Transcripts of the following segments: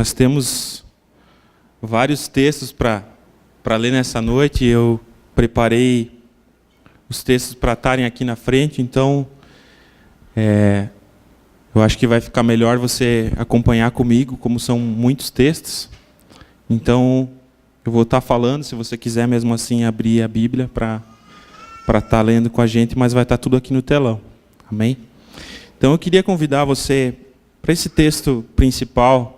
Nós temos vários textos para ler nessa noite. Eu preparei os textos para estarem aqui na frente, então eu acho que vai ficar melhor você acompanhar comigo, como são muitos textos. Então, eu vou estar falando, se você quiser mesmo assim abrir a Bíblia para estar lendo com a gente, mas vai estar tudo aqui no telão. Amém? Então, eu queria convidar você para esse texto principal,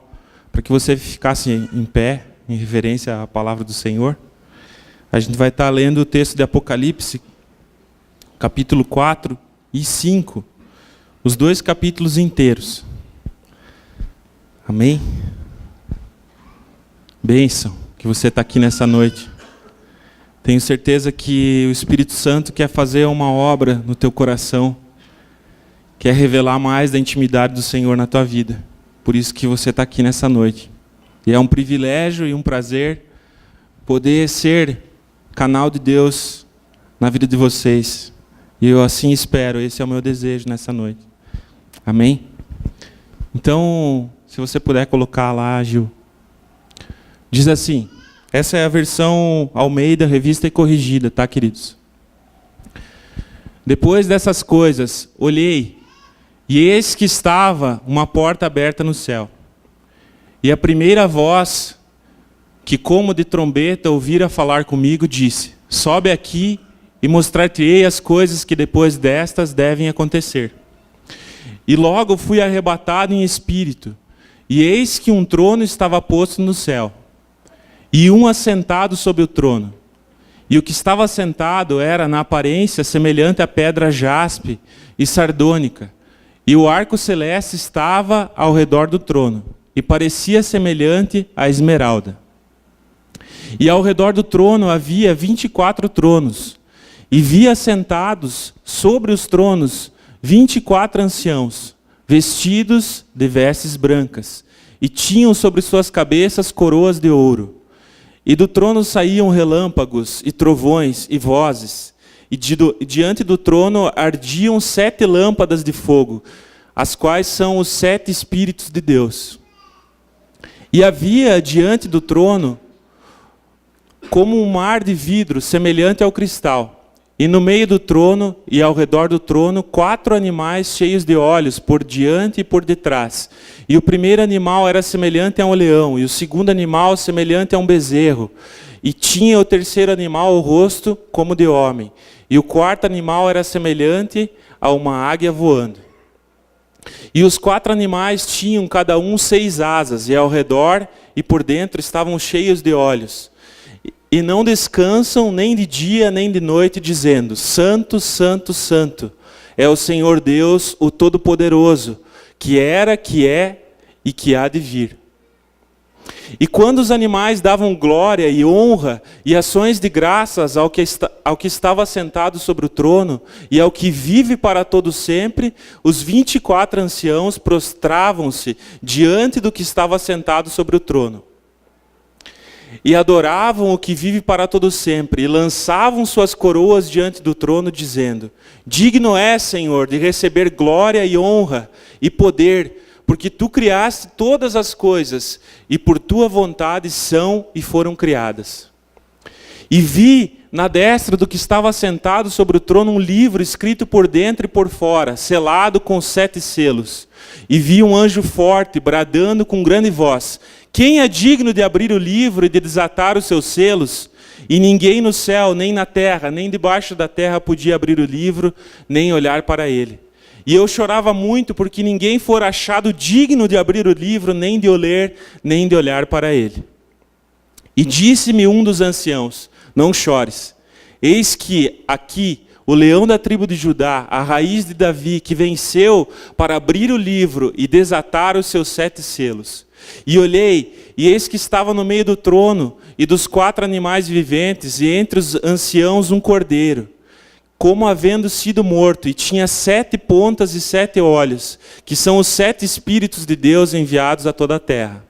para que você ficasse em pé, em reverência à palavra do Senhor. A gente vai estar lendo o texto de Apocalipse, capítulo 4 e 5, os dois capítulos inteiros. Amém? Bênção que você está aqui nessa noite. Tenho certeza que o Espírito Santo quer fazer uma obra no teu coração, quer revelar mais da intimidade do Senhor na tua vida. Por isso que você está aqui nessa noite. E é um privilégio e um prazer poder ser canal de Deus na vida de vocês. E eu assim espero, esse é o meu desejo nessa noite. Amém? Então, se você puder colocar lá, Gil. Diz assim, essa é a versão Almeida, revista e corrigida, tá, queridos? Depois dessas coisas, olhei, e eis que estava uma porta aberta no céu. E a primeira voz, que como de trombeta ouvira falar comigo, disse: sobe aqui e mostrar-te-ei as coisas que depois destas devem acontecer. E logo fui arrebatado em espírito, e eis que um trono estava posto no céu, e um assentado sobre o trono. E o que estava assentado era, na aparência, semelhante à pedra jaspe e sardônica, e o arco celeste estava ao redor do trono, e parecia semelhante à esmeralda. E ao redor do trono havia 24 tronos, e vi assentados sobre os tronos 24 anciãos, vestidos de vestes brancas, e tinham sobre suas cabeças coroas de ouro. E do trono saíam relâmpagos e trovões e vozes, e diante do trono ardiam 7 lâmpadas de fogo, as quais são os 7 Espíritos de Deus. E havia diante do trono como um mar de vidro semelhante ao cristal, e no meio do trono e ao redor do trono 4 animais cheios de olhos por diante e por detrás. E o primeiro animal era semelhante a um leão, e o segundo animal semelhante a um bezerro. E tinha o terceiro animal o rosto como de homem. E o quarto animal era semelhante a uma águia voando. E os 4 animais tinham cada um 6 asas, e ao redor e por dentro estavam cheios de olhos. E não descansam nem de dia nem de noite, dizendo: Santo, Santo, Santo, é o Senhor Deus, o Todo-Poderoso, que era, que é e que há de vir. E quando os animais davam glória e honra e ações de graças ao que estava sentado sobre o trono e ao que vive para todo sempre, os 24 anciãos prostravam-se diante do que estava sentado sobre o trono. E adoravam o que vive para todo sempre, e lançavam suas coroas diante do trono, dizendo: digno é, Senhor, de receber glória e honra e poder, porque tu criaste todas as coisas, e por tua vontade são e foram criadas. E vi na destra do que estava sentado sobre o trono um livro escrito por dentro e por fora, selado com 7 selos. E vi um anjo forte, bradando com grande voz: quem é digno de abrir o livro e de desatar os seus selos? E ninguém no céu, nem na terra, nem debaixo da terra podia abrir o livro, nem olhar para ele. E eu chorava muito, porque ninguém fora achado digno de abrir o livro, nem de o ler, nem de olhar para ele. E disse-me um dos anciãos: não chores, eis que aqui o leão da tribo de Judá, a raiz de Davi, que venceu para abrir o livro e desatar os seus 7 selos. E olhei, e eis que estava no meio do trono e dos 4 animais viventes, e entre os anciãos um cordeiro, como havendo sido morto, e tinha 7 pontas e 7 olhos, que são os 7 Espíritos de Deus enviados a toda a terra.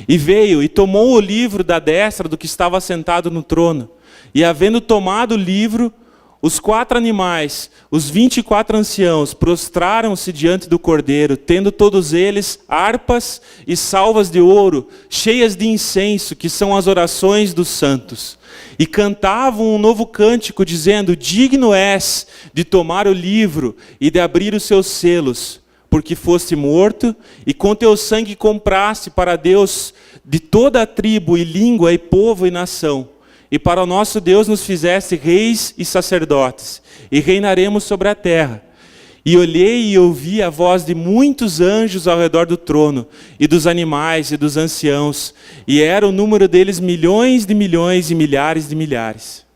E veio e tomou o livro da destra do que estava sentado no trono, e havendo tomado o livro, os 4 animais, os 24 anciãos, prostraram-se diante do Cordeiro, tendo todos eles harpas e salvas de ouro, cheias de incenso, que são as orações dos santos. E cantavam um novo cântico, dizendo: digno és de tomar o livro e de abrir os seus selos, porque foste morto, e com teu sangue compraste para Deus de toda a tribo e língua e povo e nação. E para o nosso Deus nos fizeste reis e sacerdotes, e reinaremos sobre a terra. E olhei e ouvi a voz de muitos anjos ao redor do trono, e dos animais e dos anciãos, e era o número deles milhões de milhões e milhares de milhares.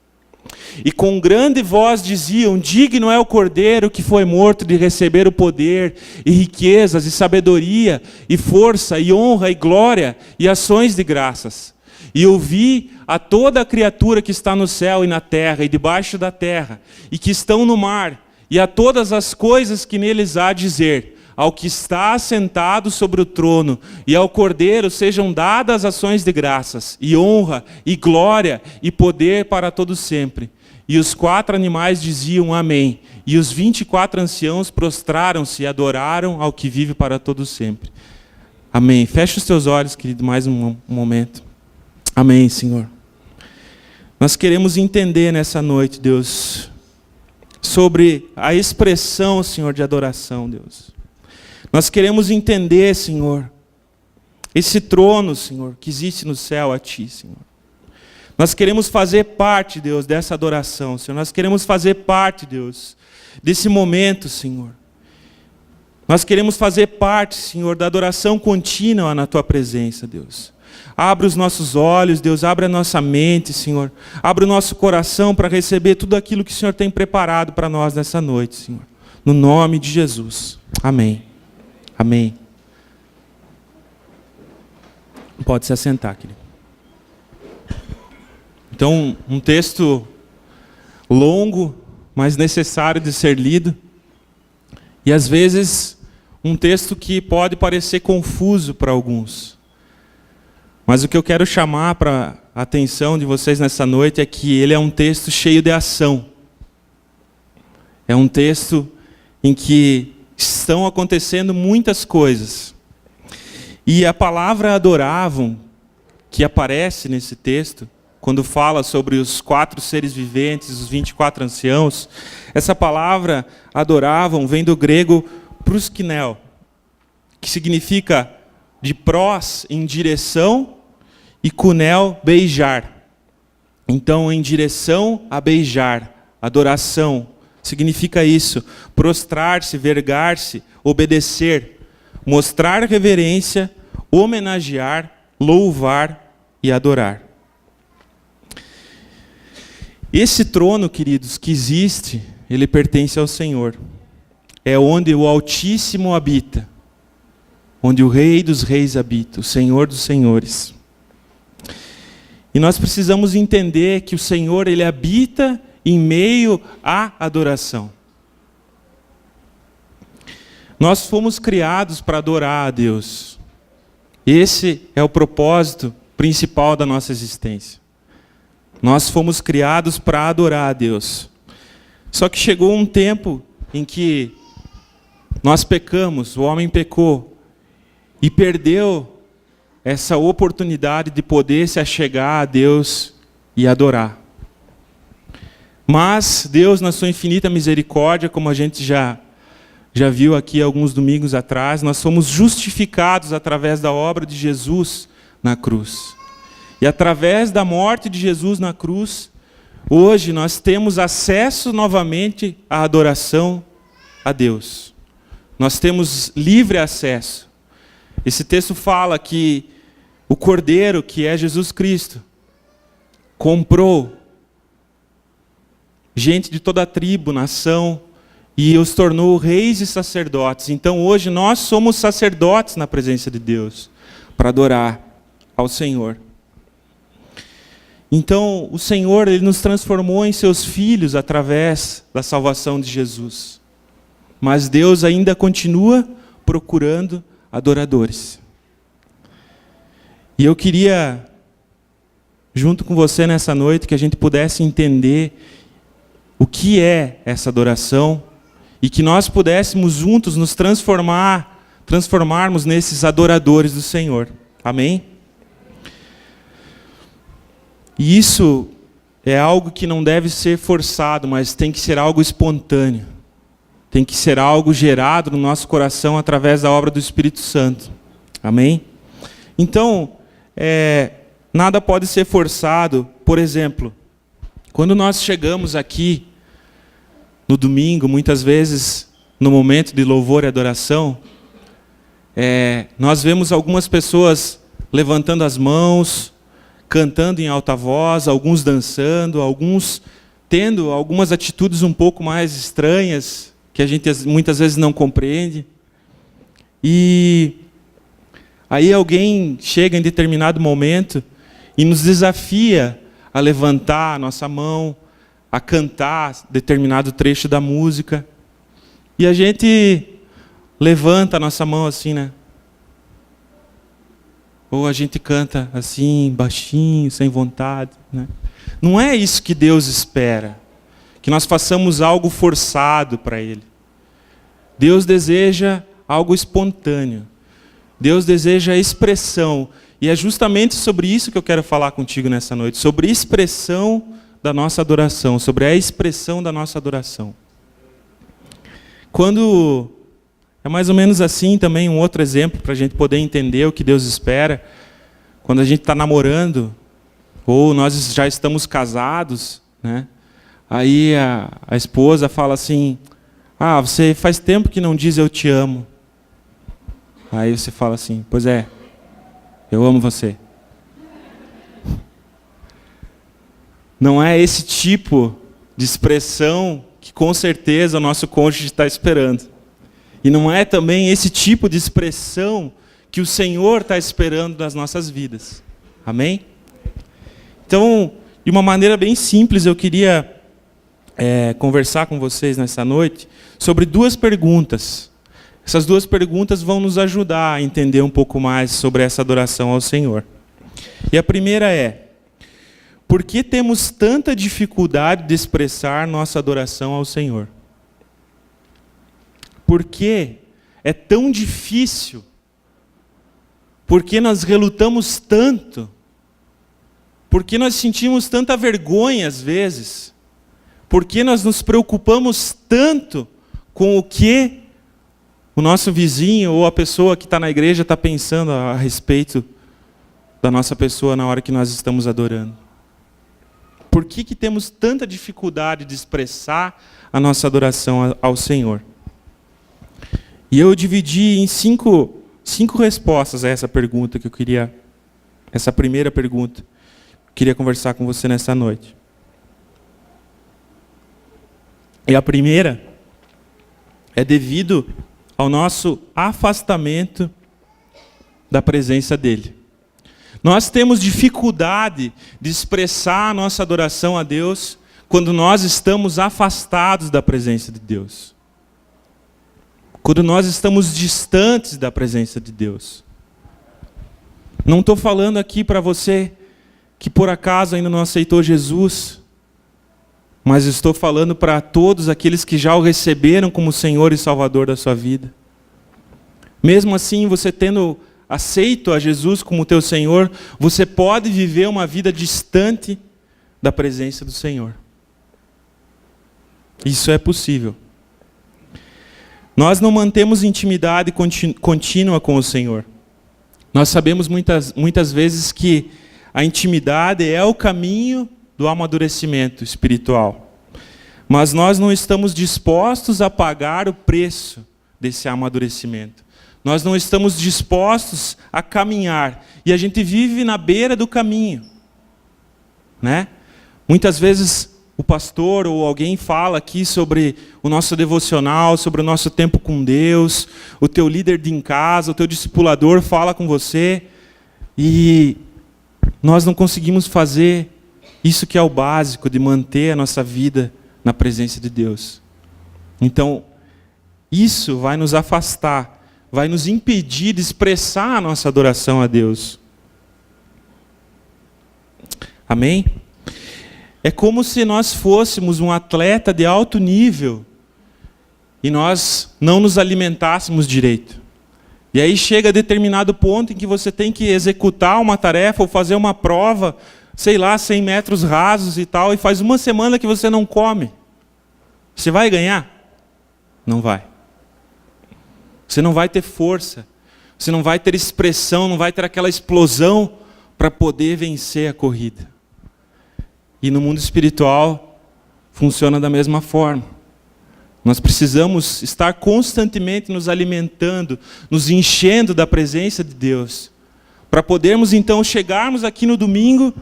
E com grande voz diziam: digno é o Cordeiro que foi morto de receber o poder, e riquezas, e sabedoria, e força, e honra, e glória, e ações de graças. E ouvi a toda a criatura que está no céu e na terra, e debaixo da terra, e que estão no mar, e a todas as coisas que neles há, dizer: ao que está assentado sobre o trono, e ao Cordeiro sejam dadas ações de graças, e honra, e glória, e poder para todos sempre. E os 4 animais diziam: amém. E os 24 anciãos prostraram-se e adoraram ao que vive para todos sempre. Amém. Feche os teus olhos, querido, mais um momento. Amém, Senhor. Nós queremos entender nessa noite, Deus, sobre a expressão, Senhor, de adoração, Deus. Nós queremos entender, Senhor, esse trono, Senhor, que existe no céu a Ti, Senhor. Nós queremos fazer parte, Deus, dessa adoração, Senhor. Nós queremos fazer parte, Deus, desse momento, Senhor. Nós queremos fazer parte, Senhor, da adoração contínua na Tua presença, Deus. Abre os nossos olhos, Deus, abre a nossa mente, Senhor. Abre o nosso coração para receber tudo aquilo que o Senhor tem preparado para nós nessa noite, Senhor. No nome de Jesus. Amém. Amém. Pode se assentar, querido. Então, um texto longo, mas necessário de ser lido. E às vezes, um texto que pode parecer confuso para alguns. Mas o que eu quero chamar para a atenção de vocês nessa noite é que ele é um texto cheio de ação. É um texto em que estão acontecendo muitas coisas. E a palavra adoravam, que aparece nesse texto, quando fala sobre os 4 seres viventes, os 24 anciãos, essa palavra adoravam vem do grego proskineo, que significa de prós, em direção, e kunel, beijar. Então, em direção a beijar, adoração, significa isso: prostrar-se, vergar-se, obedecer, mostrar reverência, homenagear, louvar e adorar. Esse trono, queridos, que existe, ele pertence ao Senhor. É onde o Altíssimo habita, onde o Rei dos Reis habita, o Senhor dos Senhores. E nós precisamos entender que o Senhor, ele habita em meio à adoração. Nós fomos criados para adorar a Deus. Esse é o propósito principal da nossa existência. Nós fomos criados para adorar a Deus. Só que chegou um tempo em que nós pecamos, o homem pecou e perdeu essa oportunidade de poder se achegar a Deus e adorar. Mas Deus, na sua infinita misericórdia, como a gente já viu aqui alguns domingos atrás, nós somos justificados através da obra de Jesus na cruz. E através da morte de Jesus na cruz, hoje nós temos acesso novamente à adoração a Deus. Nós temos livre acesso. Esse texto fala que o Cordeiro, que é Jesus Cristo, comprou gente de toda a tribo, nação, e os tornou reis e sacerdotes. Então hoje nós somos sacerdotes na presença de Deus, para adorar ao Senhor. Então o Senhor, ele nos transformou em seus filhos através da salvação de Jesus. Mas Deus ainda continua procurando adoradores. E eu queria, junto com você nessa noite, que a gente pudesse entender o que é essa adoração e que nós pudéssemos juntos nos transformarmos nesses adoradores do Senhor. Amém? E isso é algo que não deve ser forçado, mas tem que ser algo espontâneo. Tem que ser algo gerado no nosso coração através da obra do Espírito Santo. Amém? Então, nada pode ser forçado. Por exemplo, quando nós chegamos aqui no domingo, muitas vezes no momento de louvor e adoração, nós vemos algumas pessoas levantando as mãos, cantando em alta voz, alguns dançando, alguns tendo algumas atitudes um pouco mais estranhas, que a gente muitas vezes não compreende. E aí alguém chega em determinado momento e nos desafia a levantar a nossa mão, a cantar determinado trecho da música. E a gente levanta a nossa mão assim, né? Ou a gente canta assim, baixinho, sem vontade, né? Não é isso que Deus espera, que nós façamos algo forçado para Ele. Deus deseja algo espontâneo. Deus deseja expressão. E é justamente sobre isso que eu quero falar contigo nessa noite, sobre a expressão da nossa adoração, sobre a expressão da nossa adoração. Quando é mais ou menos assim também, um outro exemplo para a gente poder entender o que Deus espera, quando a gente está namorando, ou nós já estamos casados, né? Aí a esposa fala assim, você faz tempo que não diz eu te amo. Aí você fala assim, pois é, eu amo você. Não é esse tipo de expressão que com certeza o nosso cônjuge está esperando. E não é também esse tipo de expressão que o Senhor está esperando das nossas vidas. Amém? Então, de uma maneira bem simples, eu queria conversar com vocês nessa noite sobre duas perguntas. Essas duas perguntas vão nos ajudar a entender um pouco mais sobre essa adoração ao Senhor. E a primeira é: por que temos tanta dificuldade de expressar nossa adoração ao Senhor? Por que é tão difícil? Por que nós relutamos tanto? Por que nós sentimos tanta vergonha às vezes? Por que nós nos preocupamos tanto com o que o nosso vizinho ou a pessoa que está na igreja está pensando a respeito da nossa pessoa na hora que nós estamos adorando? Por que temos tanta dificuldade de expressar a nossa adoração ao Senhor? E eu dividi em cinco respostas a essa pergunta que eu queria, essa primeira pergunta, eu queria conversar com você nessa noite. E a primeira é devido ao nosso afastamento da presença dEle. Nós temos dificuldade de expressar a nossa adoração a Deus quando nós estamos afastados da presença de Deus. Quando nós estamos distantes da presença de Deus. Não estou falando aqui para você que por acaso ainda não aceitou Jesus, mas estou falando para todos aqueles que já o receberam como Senhor e Salvador da sua vida. Mesmo assim, você tendo aceito a Jesus como teu Senhor, você pode viver uma vida distante da presença do Senhor. Isso é possível. Nós não mantemos intimidade contínua com o Senhor. Nós sabemos muitas vezes que a intimidade é o caminho do amadurecimento espiritual. Mas nós não estamos dispostos a pagar o preço desse amadurecimento. Nós não estamos dispostos a caminhar. E a gente vive na beira do caminho, né? Muitas vezes o pastor ou alguém fala aqui sobre o nosso devocional, sobre o nosso tempo com Deus, o teu líder de em casa, o teu discipulador fala com você, e nós não conseguimos fazer isso que é o básico de manter a nossa vida na presença de Deus. Então, isso vai nos afastar, vai nos impedir de expressar a nossa adoração a Deus. Amém? É como se nós fôssemos um atleta de alto nível e nós não nos alimentássemos direito. E aí chega a determinado ponto em que você tem que executar uma tarefa ou fazer uma prova, sei lá, 100 metros rasos e tal, e faz uma semana que você não come. Você vai ganhar? Não vai. Você não vai ter força, você não vai ter expressão, não vai ter aquela explosão para poder vencer a corrida. E no mundo espiritual funciona da mesma forma. Nós precisamos estar constantemente nos alimentando, nos enchendo da presença de Deus, para podermos então chegarmos aqui no domingo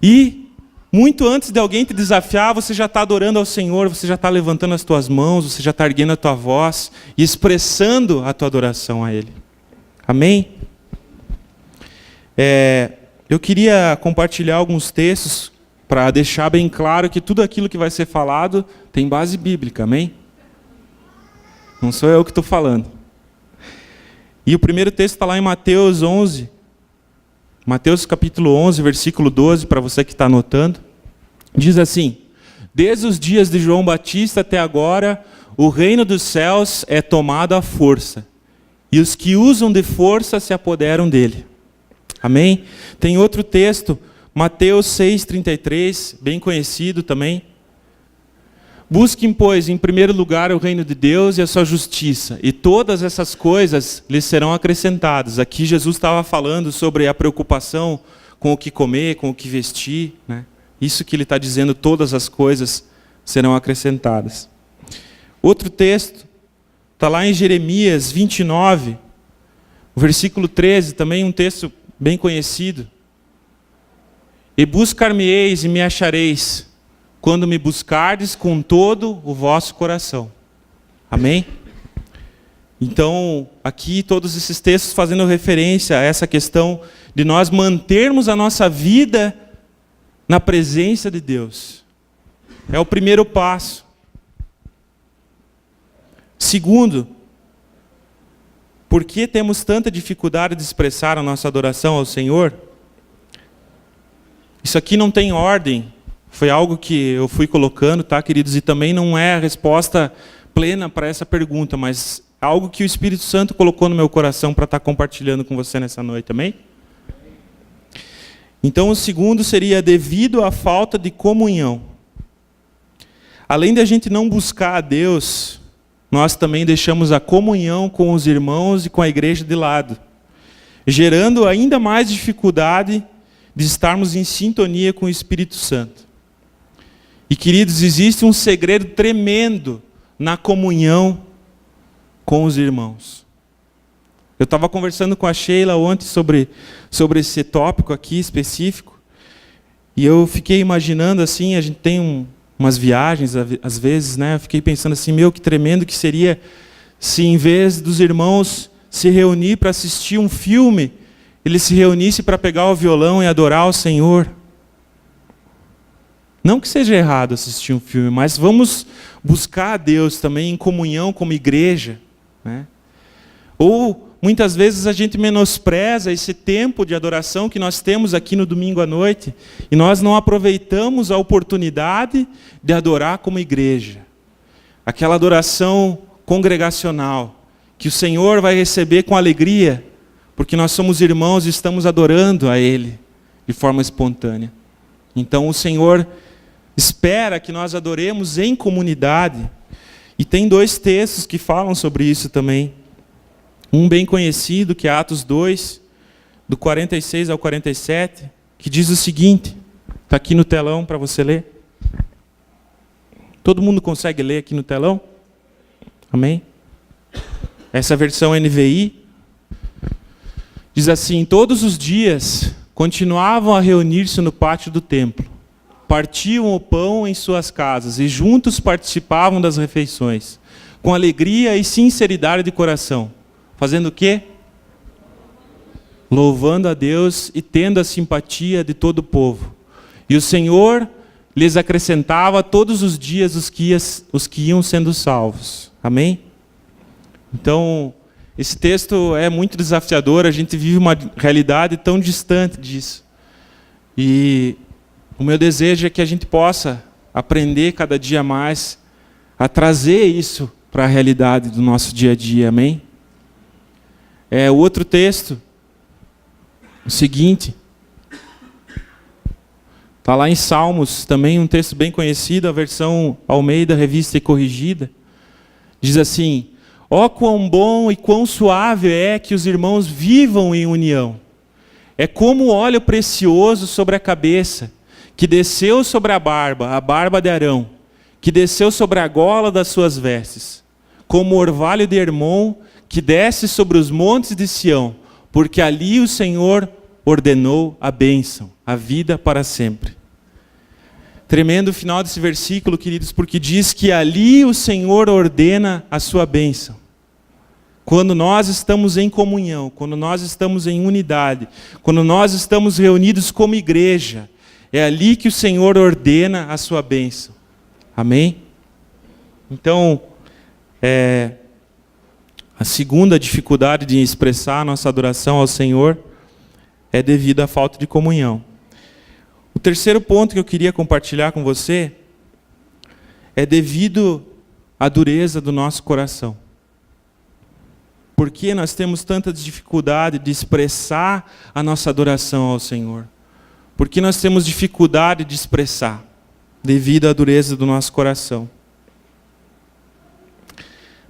e, muito antes de alguém te desafiar, você já está adorando ao Senhor, você já está levantando as tuas mãos, você já está erguendo a tua voz e expressando a tua adoração a Ele. Amém? Eu queria compartilhar alguns textos para deixar bem claro que tudo aquilo que vai ser falado tem base bíblica, amém? Não sou eu que estou falando. E o primeiro texto está lá em Mateus 11, Mateus capítulo 11, versículo 12, para você que está anotando. Diz assim: desde os dias de João Batista até agora, o reino dos céus é tomado à força, e os que usam de força se apoderam dele. Amém? Tem outro texto, Mateus 6,33, bem conhecido também. Busquem, pois, em primeiro lugar o reino de Deus e a sua justiça, e todas essas coisas lhes serão acrescentadas. Aqui Jesus estava falando sobre a preocupação com o que comer, com o que vestir, né? Isso que ele está dizendo, todas as coisas serão acrescentadas. Outro texto, está lá em Jeremias 29, o versículo 13, também um texto bem conhecido. E buscar-me-eis e me achareis, quando me buscardes com todo o vosso coração. Amém? Então, aqui todos esses textos fazendo referência a essa questão de nós mantermos a nossa vida na presença de Deus. É o primeiro passo. Segundo, por que temos tanta dificuldade de expressar a nossa adoração ao Senhor? Isso aqui não tem ordem, foi algo que eu fui colocando, tá, queridos? E também não é a resposta plena para essa pergunta, mas algo que o Espírito Santo colocou no meu coração para estar compartilhando com você nessa noite, amém? Então o segundo seria devido à falta de comunhão. Além de a gente não buscar a Deus, nós também deixamos a comunhão com os irmãos e com a igreja de lado, gerando ainda mais dificuldade de estarmos em sintonia com o Espírito Santo. E, queridos, existe um segredo tremendo na comunhão com os irmãos. Eu estava conversando com a Sheila ontem sobre esse tópico aqui específico, e eu fiquei imaginando assim, a gente tem umas viagens às vezes, né? Eu fiquei pensando assim, que tremendo que seria se em vez dos irmãos se reunir para assistir um filme, ele se reunisse para pegar o violão e adorar o Senhor. Não que seja errado assistir um filme, mas vamos buscar a Deus também em comunhão como igreja, né? Ou muitas vezes a gente menospreza esse tempo de adoração que nós temos aqui no domingo à noite e nós não aproveitamos a oportunidade de adorar como igreja. Aquela adoração congregacional que o Senhor vai receber com alegria, porque nós somos irmãos e estamos adorando a Ele de forma espontânea. Então o Senhor espera que nós adoremos em comunidade. E tem 2 textos que falam sobre isso também. Um bem conhecido, que é Atos 2, do 46 ao 47, que diz o seguinte, está aqui no telão para você ler. Todo mundo consegue ler aqui no telão? Amém? Essa versão NVI diz assim: todos os dias continuavam a reunir-se no pátio do templo, partiam o pão em suas casas e juntos participavam das refeições, com alegria e sinceridade de coração. Fazendo o quê? Louvando a Deus e tendo a simpatia de todo o povo. E o Senhor lhes acrescentava todos os dias os que iam sendo salvos. Amém? Então, esse texto é muito desafiador, a gente vive uma realidade tão distante disso. E O meu desejo é que a gente possa aprender cada dia mais a trazer isso para a realidade do nosso dia a dia, amém? O outro texto, o seguinte, está lá em Salmos, também um texto bem conhecido, a versão Almeida, Revista e Corrigida. Diz assim: ó quão bom e quão suave é que os irmãos vivam em união. É como óleo precioso sobre a cabeça, que desceu sobre a barba de Arão, que desceu sobre a gola das suas vestes, como o orvalho de Hermon, que desce sobre os montes de Sião, porque ali o Senhor ordenou a bênção, a vida para sempre. Tremendo o final desse versículo, queridos, porque diz que ali o Senhor ordena a sua bênção. Quando nós estamos em comunhão, quando nós estamos em unidade, quando nós estamos reunidos como igreja, é ali que o Senhor ordena a sua bênção. Amém? Então, a segunda dificuldade de expressar a nossa adoração ao Senhor é devido à falta de comunhão. O terceiro ponto que eu queria compartilhar com você é devido à dureza do nosso coração. Por que nós temos tanta dificuldade de expressar a nossa adoração ao Senhor? Por que nós temos dificuldade de expressar? Devido à dureza do nosso coração.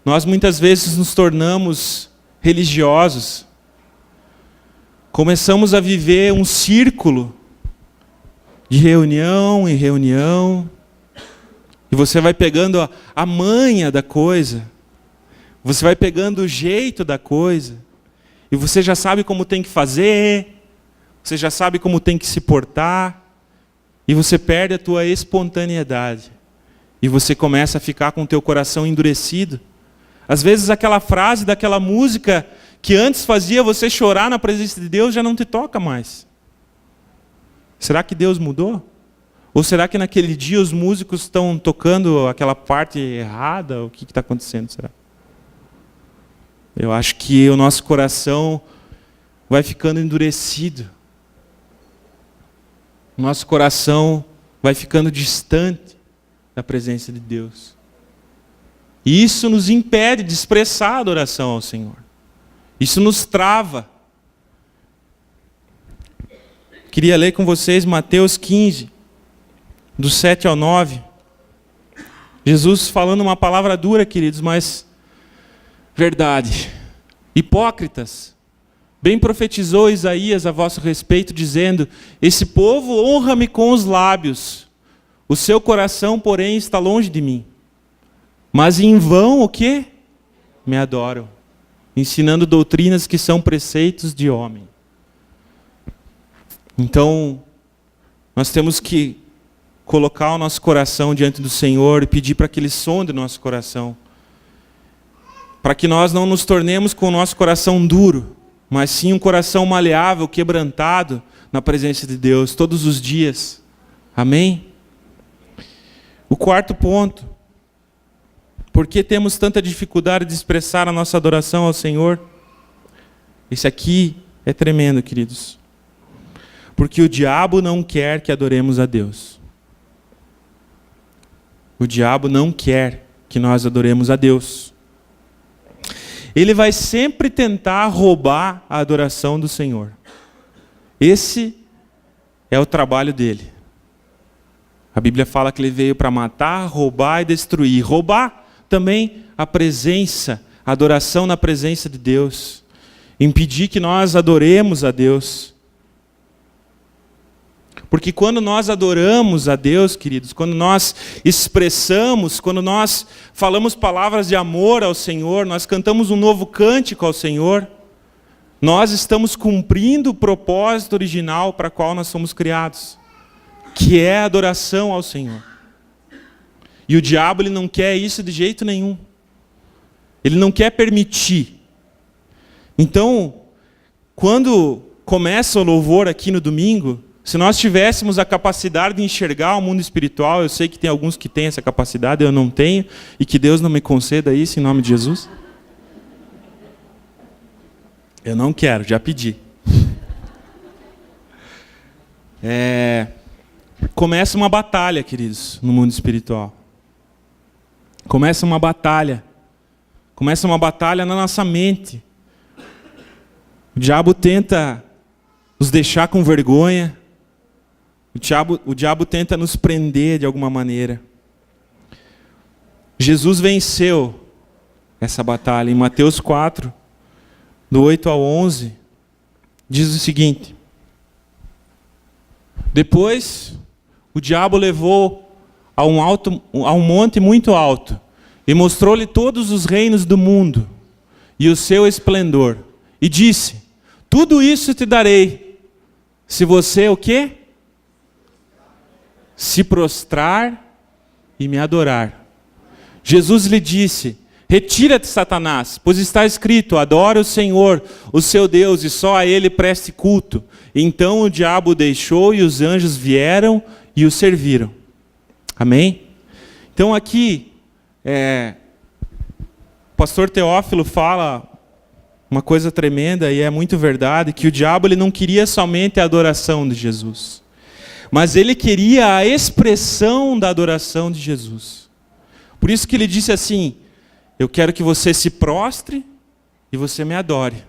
Nós muitas vezes nos tornamos religiosos. Começamos a viver um círculo de reunião em reunião. E você vai pegando a manha da coisa. Você vai pegando o jeito da coisa. E você já sabe como tem que fazer. Você já sabe como tem que se portar. E você perde a tua espontaneidade. E você começa a ficar com o teu coração endurecido. Às vezes aquela frase daquela música que antes fazia você chorar na presença de Deus já não te toca mais. Será que Deus mudou? Ou será que naquele dia os músicos estão tocando aquela parte errada? O que está acontecendo, será? Eu acho que o nosso coração vai ficando endurecido. Nosso coração vai ficando distante da presença de Deus. E isso nos impede de expressar a adoração ao Senhor. Isso nos trava. Queria ler com vocês Mateus 15, do 7 ao 9. Jesus falando uma palavra dura, queridos, mas verdade. Hipócritas, bem profetizou Isaías a vosso respeito, dizendo: esse povo honra-me com os lábios, o seu coração, porém, está longe de mim. Mas em vão o quê? Me adoram, ensinando doutrinas que são preceitos de homem. Então, nós temos que colocar o nosso coração diante do Senhor e pedir para que Ele sonde o nosso coração. Para que nós não nos tornemos com o nosso coração duro, mas sim um coração maleável, quebrantado na presença de Deus todos os dias. Amém? O quarto ponto. Por que temos tanta dificuldade de expressar a nossa adoração ao Senhor? Esse aqui é tremendo, queridos. Porque o diabo não quer que adoremos a Deus. O diabo não quer que nós adoremos a Deus. Ele vai sempre tentar roubar a adoração do Senhor. Esse é o trabalho dele. A Bíblia fala que ele veio para matar, roubar e destruir. Roubar também a presença, a adoração na presença de Deus. Impedir que nós adoremos a Deus. Porque quando nós adoramos a Deus, queridos, quando nós expressamos, quando nós falamos palavras de amor ao Senhor, nós cantamos um novo cântico ao Senhor, nós estamos cumprindo o propósito original para o qual nós fomos criados, que é a adoração ao Senhor. E o diabo, ele não quer isso de jeito nenhum. Ele não quer permitir. Então, quando começa o louvor aqui no domingo, se nós tivéssemos a capacidade de enxergar o mundo espiritual, eu sei que tem alguns que têm essa capacidade, eu não tenho, e que Deus não me conceda isso em nome de Jesus. Eu não quero, já pedi. começa uma batalha, queridos, no mundo espiritual. Começa uma batalha. Começa uma batalha na nossa mente. O diabo tenta nos deixar com vergonha. O diabo tenta nos prender de alguma maneira. Jesus venceu essa batalha. Em Mateus 4, do 8 ao 11, diz o seguinte: depois o diabo levou a um monte muito alto e mostrou-lhe todos os reinos do mundo e o seu esplendor. E disse: tudo isso te darei, se você o quê? Se prostrar e me adorar. Jesus lhe disse: retira-te, Satanás, pois está escrito: adore o Senhor, o seu Deus, e só a Ele preste culto. Então o diabo o deixou e os anjos vieram e o serviram. Amém? Então aqui, o pastor Teófilo fala uma coisa tremenda, e é muito verdade, que o diabo ele não queria somente a adoração de Jesus, mas ele queria a expressão da adoração de Jesus. Por isso que ele disse assim: eu quero que você se prostre e você me adore.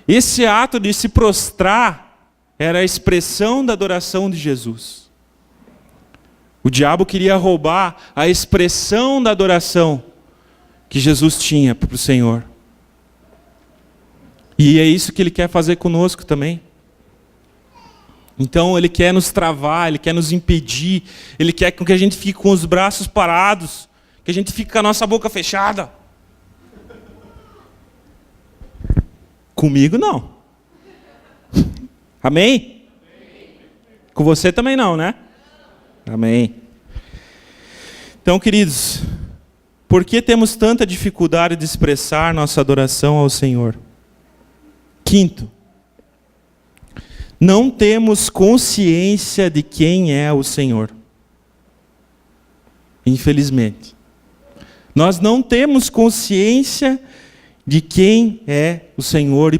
Esse ato de se prostrar era a expressão da adoração de Jesus. O diabo queria roubar a expressão da adoração que Jesus tinha para o Senhor. E é isso que ele quer fazer conosco também. Então ele quer nos travar, ele quer nos impedir, ele quer que a gente fique com os braços parados, que a gente fique com a nossa boca fechada. Comigo não. Amém? Com você também não, né? Amém. Então, queridos, por que temos tanta dificuldade de expressar nossa adoração ao Senhor? Quinto, não temos consciência de quem é o Senhor. Infelizmente. Nós não temos consciência de quem é o Senhor. E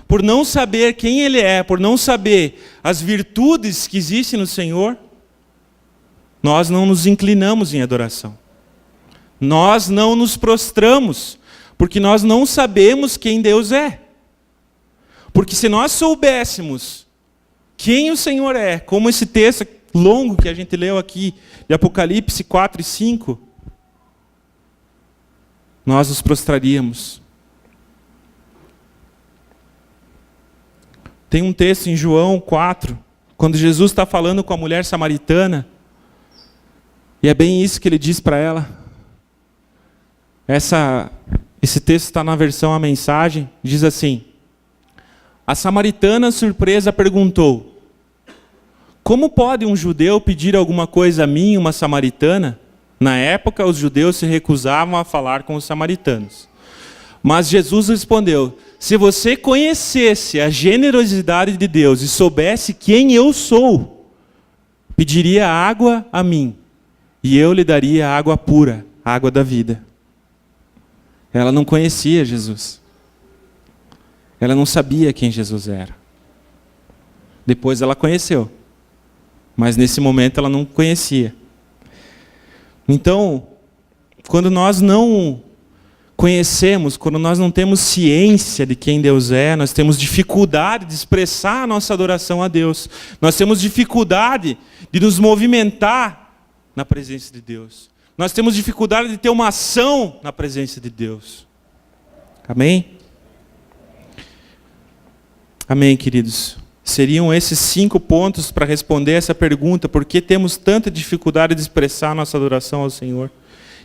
por não saber quem Ele é, por não saber as virtudes que existem no Senhor, nós não nos inclinamos em adoração. Nós não nos prostramos, porque nós não sabemos quem Deus é. Porque se nós soubéssemos quem o Senhor é, como esse texto longo que a gente leu aqui, de Apocalipse 4 e 5, nós nos prostraríamos. Tem um texto em João 4, quando Jesus está falando com a mulher samaritana, e é bem isso que ele diz para ela. Esse texto está na versão A Mensagem, diz assim: a samaritana, surpresa, perguntou: como pode um judeu pedir alguma coisa a mim, uma samaritana? Na época, os judeus se recusavam a falar com os samaritanos. Mas Jesus respondeu: se você conhecesse a generosidade de Deus e soubesse quem eu sou, pediria água a mim, e eu lhe daria água pura, água da vida. Ela não conhecia Jesus. Ela não sabia quem Jesus era. Depois ela conheceu. Mas nesse momento ela não conhecia. Então, quando nós não conhecemos, quando nós não temos ciência de quem Deus é, nós temos dificuldade de expressar a nossa adoração a Deus. Nós temos dificuldade de nos movimentar na presença de Deus. Nós temos dificuldade de ter uma ação na presença de Deus. Amém? Amém, queridos. Seriam esses 5 pontos para responder essa pergunta: por que temos tanta dificuldade de expressar a nossa adoração ao Senhor?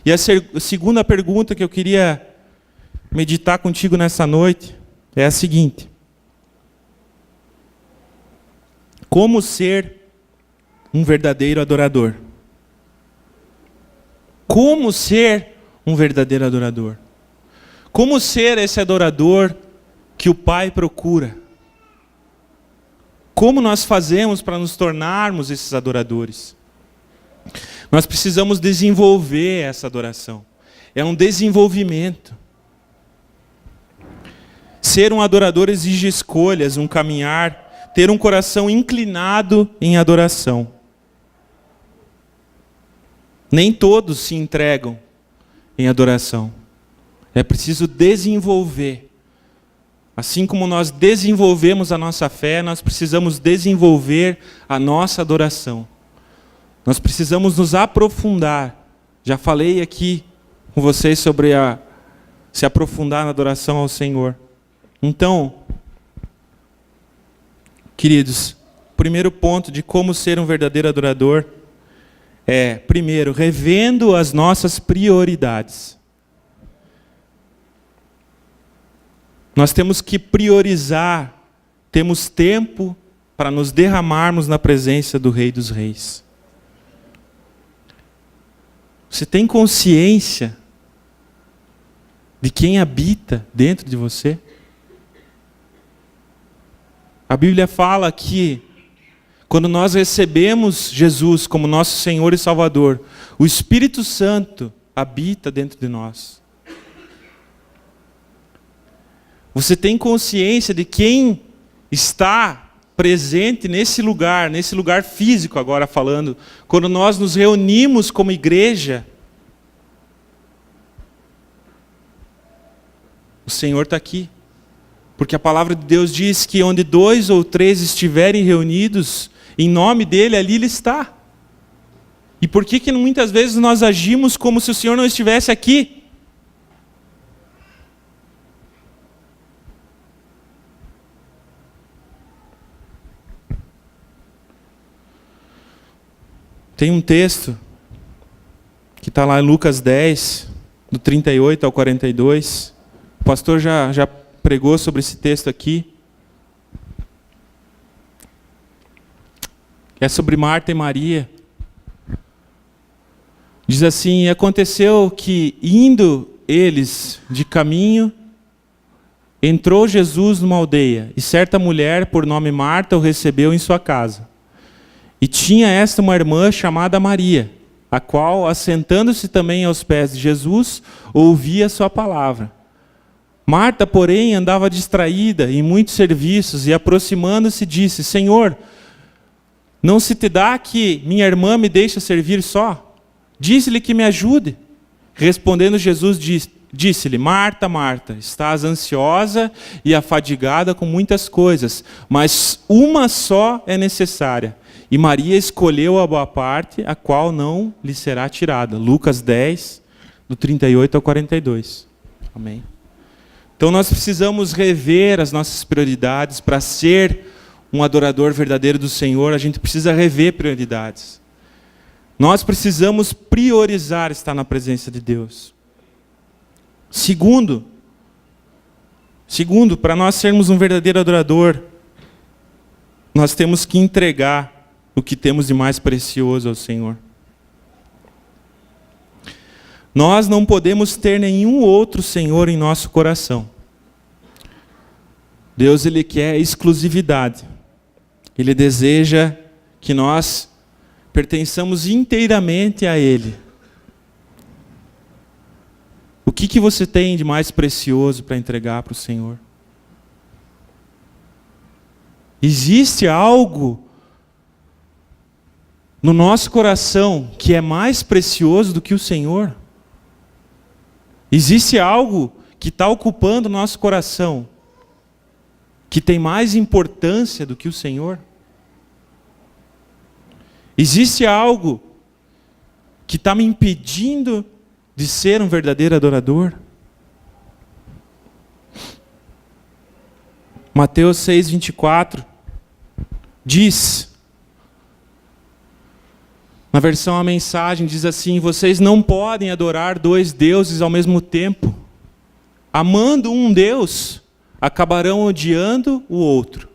E a segunda pergunta que eu queria meditar contigo nessa noite é a seguinte: como ser um verdadeiro adorador? Como ser um verdadeiro adorador? Como ser esse adorador que o Pai procura? Como nós fazemos para nos tornarmos esses adoradores? Nós precisamos desenvolver essa adoração. É um desenvolvimento. Ser um adorador exige escolhas, um caminhar ter um coração inclinado em adoração. Nem todos se entregam em adoração. É preciso desenvolver. Assim como nós desenvolvemos a nossa fé, nós precisamos desenvolver a nossa adoração. Nós precisamos nos aprofundar. Já falei aqui com vocês sobre se aprofundar na adoração ao Senhor. Então, queridos, o primeiro ponto de como ser um verdadeiro adorador é, primeiro, revendo as nossas prioridades. Nós temos que priorizar, temos tempo para nos derramarmos na presença do Rei dos Reis. Você tem consciência de quem habita dentro de você? A Bíblia fala que quando nós recebemos Jesus como nosso Senhor e Salvador, o Espírito Santo habita dentro de nós. Você tem consciência de quem está presente nesse lugar físico agora falando, quando nós nos reunimos como igreja? O Senhor está aqui. Porque a palavra de Deus diz que onde 2 ou 3 estiverem reunidos, em nome dele, ali ele está. E por que muitas vezes nós agimos como se o Senhor não estivesse aqui? Tem um texto que está lá em Lucas 10, do 38 ao 42. O pastor já pregou sobre esse texto aqui. É sobre Marta e Maria. Diz assim: aconteceu que, indo eles de caminho, entrou Jesus numa aldeia, e certa mulher, por nome Marta, o recebeu em sua casa. E tinha esta uma irmã chamada Maria, a qual, assentando-se também aos pés de Jesus, ouvia a sua palavra. Marta, porém, andava distraída em muitos serviços, e aproximando-se disse: Senhor, não se te dá que minha irmã me deixe servir só? Dize-lhe que me ajude. Respondendo Jesus, disse-lhe: Marta, Marta, estás ansiosa e afadigada com muitas coisas, mas uma só é necessária. E Maria escolheu a boa parte, a qual não lhe será tirada. Lucas 10, do 38 ao 42. Amém. Então nós precisamos rever as nossas prioridades. Para ser um adorador verdadeiro do Senhor, a gente precisa rever prioridades. Nós precisamos priorizar estar na presença de Deus. Segundo, para nós sermos um verdadeiro adorador, nós temos que entregar o que temos de mais precioso ao Senhor. Nós não podemos ter nenhum outro Senhor em nosso coração. Deus, Ele quer exclusividade. Ele deseja que nós pertençamos inteiramente a Ele. O que você tem de mais precioso para entregar para o Senhor? Existe algo no nosso coração que é mais precioso do que o Senhor? Existe algo que está ocupando o nosso coração que tem mais importância do que o Senhor? Existe algo que está me impedindo de ser um verdadeiro adorador? Mateus 6:24 diz, na versão A Mensagem, diz assim: vocês não podem adorar 2 deuses ao mesmo tempo. Amando um Deus, acabarão odiando o outro.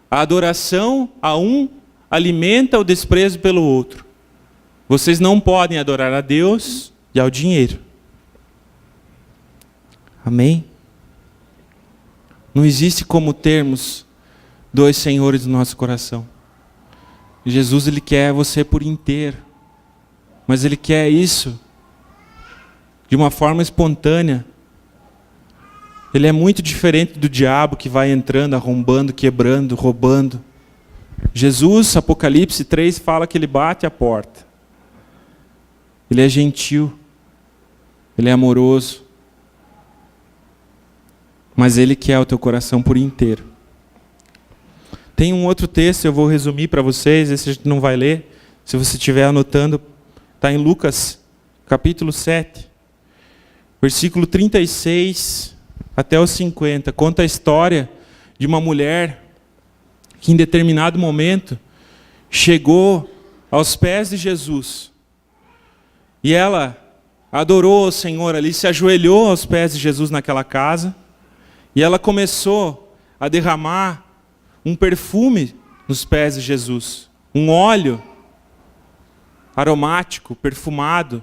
A adoração a um alimenta o desprezo pelo outro. Vocês não podem adorar a Deus e ao dinheiro. Amém? Não existe como termos 2 senhores no nosso coração. Jesus, Ele quer você por inteiro. Mas Ele quer isso de uma forma espontânea. Ele é muito diferente do diabo que vai entrando, arrombando, quebrando, roubando. Jesus, Apocalipse 3, fala que ele bate a porta. Ele é gentil. Ele é amoroso. Mas ele quer o teu coração por inteiro. Tem um outro texto, eu vou resumir para vocês, esse a gente não vai ler. Se você estiver anotando, está em Lucas, capítulo 7, versículo 36 até os 50. Conta a história de uma mulher que em determinado momento chegou aos pés de Jesus. E ela adorou o Senhor ali, se ajoelhou aos pés de Jesus naquela casa. E ela começou a derramar um perfume nos pés de Jesus. Um óleo aromático, perfumado,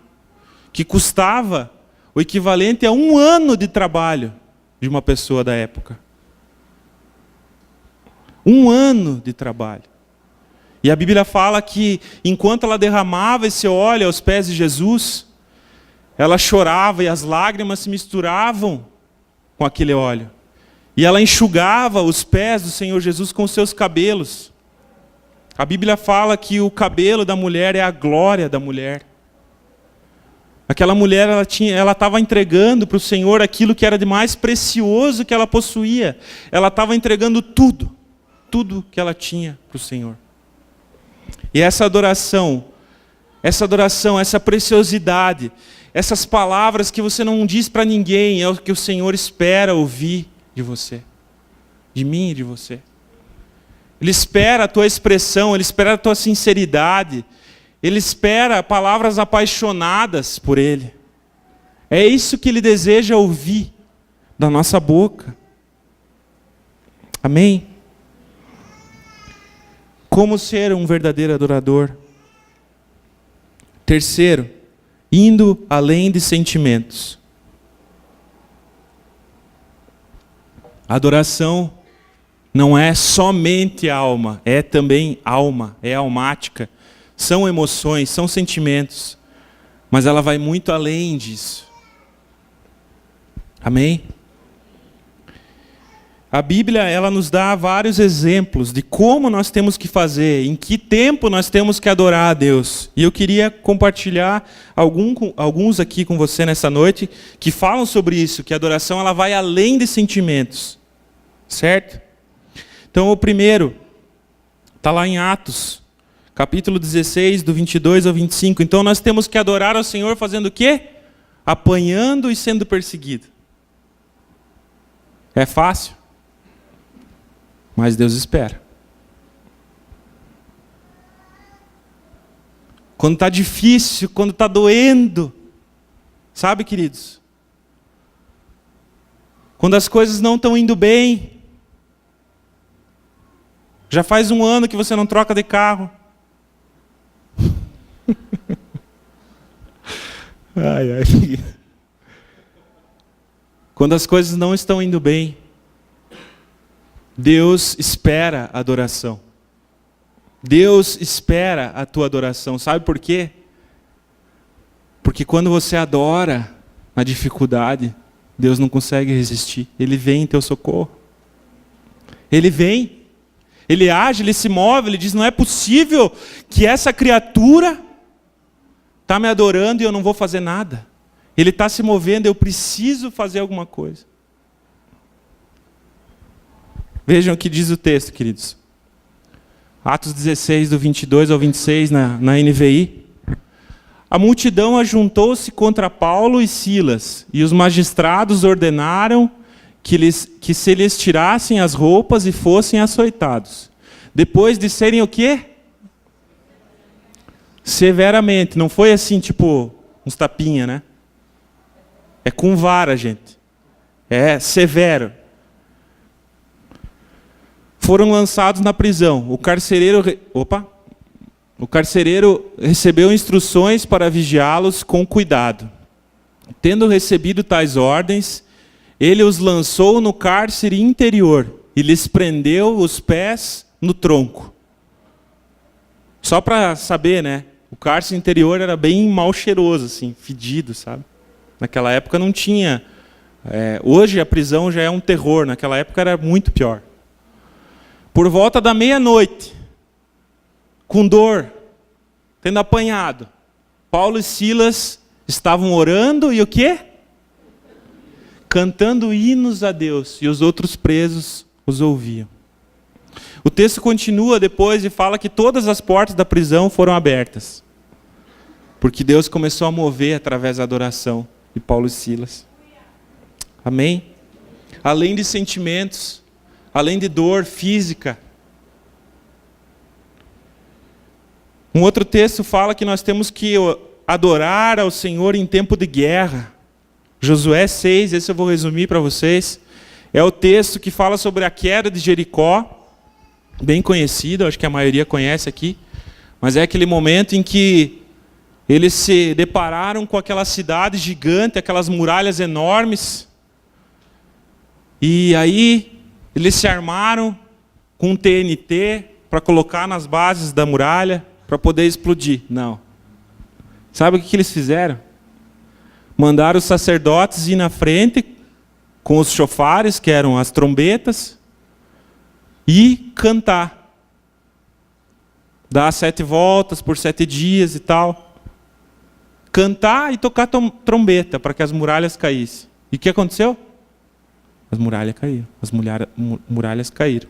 que custava o equivalente a 1 ano de trabalho de uma pessoa da época. 1 ano de trabalho. E a Bíblia fala que enquanto ela derramava esse óleo aos pés de Jesus, ela chorava e as lágrimas se misturavam com aquele óleo. E ela enxugava os pés do Senhor Jesus com os seus cabelos. A Bíblia fala que o cabelo da mulher é a glória da mulher. Aquela mulher, ela estava entregando para o Senhor aquilo que era de mais precioso que ela possuía. Ela estava entregando tudo que ela tinha para o Senhor. E essa adoração, essa preciosidade, essas palavras que você não diz para ninguém, é o que o Senhor espera ouvir de você, de mim e de você. Ele espera a tua expressão, Ele espera a tua sinceridade, Ele espera palavras apaixonadas por Ele. É isso que Ele deseja ouvir da nossa boca. Amém? Como ser um verdadeiro adorador? Terceiro, indo além de sentimentos. A adoração não é somente alma, é também alma, é almática. São emoções, são sentimentos, mas ela vai muito além disso. Amém? A Bíblia, ela nos dá vários exemplos de como nós temos que fazer, em que tempo nós temos que adorar a Deus. E eu queria compartilhar alguns aqui com você nessa noite, que falam sobre isso, que a adoração ela vai além de sentimentos. Certo? Então o primeiro, está lá em Atos, capítulo 16, do 22 ao 25. Então nós temos que adorar ao Senhor fazendo o quê? Apanhando e sendo perseguido. É fácil? Mas Deus espera. Quando está difícil, quando está doendo, sabe, queridos? Quando as coisas não estão indo bem, já faz 1 ano que você não troca de carro. Ai, ai. Quando as coisas não estão indo bem, Deus espera a adoração. Deus espera a tua adoração. Sabe por quê? Porque quando você adora na dificuldade, Deus não consegue resistir. Ele vem em teu socorro. Ele vem. Ele age, ele se move, ele diz, não é possível que essa criatura está me adorando e eu não vou fazer nada. Ele está se movendo, eu preciso fazer alguma coisa. Vejam o que diz o texto, queridos. Atos 16, do 22 ao 26, na NVI. A multidão ajuntou-se contra Paulo e Silas, e os magistrados ordenaram que se lhes tirassem as roupas e fossem açoitados. Depois de serem o quê? Severamente. Não foi assim, tipo, uns tapinha, né? É com vara, gente. É severo. Foram lançados na prisão. O carcereiro recebeu instruções para vigiá-los com cuidado. Tendo recebido tais ordens, ele os lançou no cárcere interior e lhes prendeu os pés no tronco. Só para saber, né? O cárcere interior era bem mal cheiroso, assim, fedido, sabe? Naquela época não tinha Hoje a prisão já é um terror, naquela época era muito pior. Por volta da meia-noite, com dor, tendo apanhado, Paulo e Silas estavam orando e o quê? Cantando hinos a Deus, e os outros presos os ouviam. O texto continua depois e fala que todas as portas da prisão foram abertas, porque Deus começou a mover através da adoração de Paulo e Silas. Amém? Além de sentimentos, além de dor física. Um outro texto fala que nós temos que adorar ao Senhor em tempo de guerra. Josué 6, esse eu vou resumir para vocês. É o texto que fala sobre a queda de Jericó, bem conhecido, acho que a maioria conhece aqui. Mas é aquele momento em que eles se depararam com aquela cidade gigante, aquelas muralhas enormes. E aí eles se armaram com um TNT para colocar nas bases da muralha para poder explodir. Não. Sabe o que eles fizeram? Mandaram os sacerdotes ir na frente com os chofares, que eram as trombetas, e cantar. Dar 7 voltas por 7 dias e tal. Cantar e tocar trombeta para que as muralhas caíssem. E o que aconteceu? As muralhas caíram. As muralhas caíram.